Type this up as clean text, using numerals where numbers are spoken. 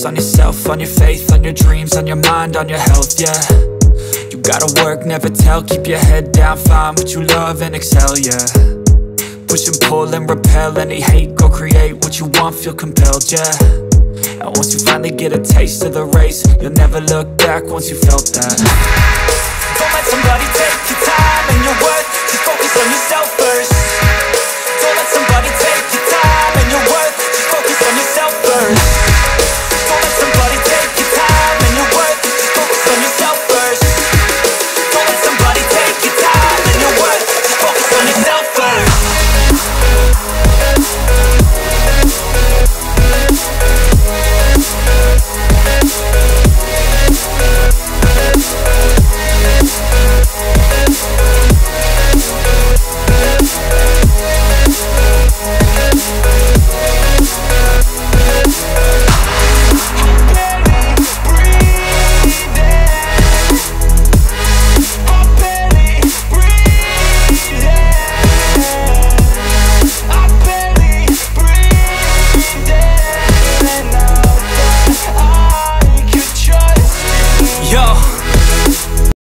focus on yourself, on your faith, on your dreams, on your mind, on your health, yeah. You gotta work, never tell, keep your head down, find what you love and excel, yeah. Push and pull and repel any hate, go create what you want, feel compelled, yeah. And once you finally get a taste of the race, you'll never look back once you felt that. Don't let somebody take your time and your worth, just focus on yourself first. Don't let somebody take your time and your worth, just focus on yourself first.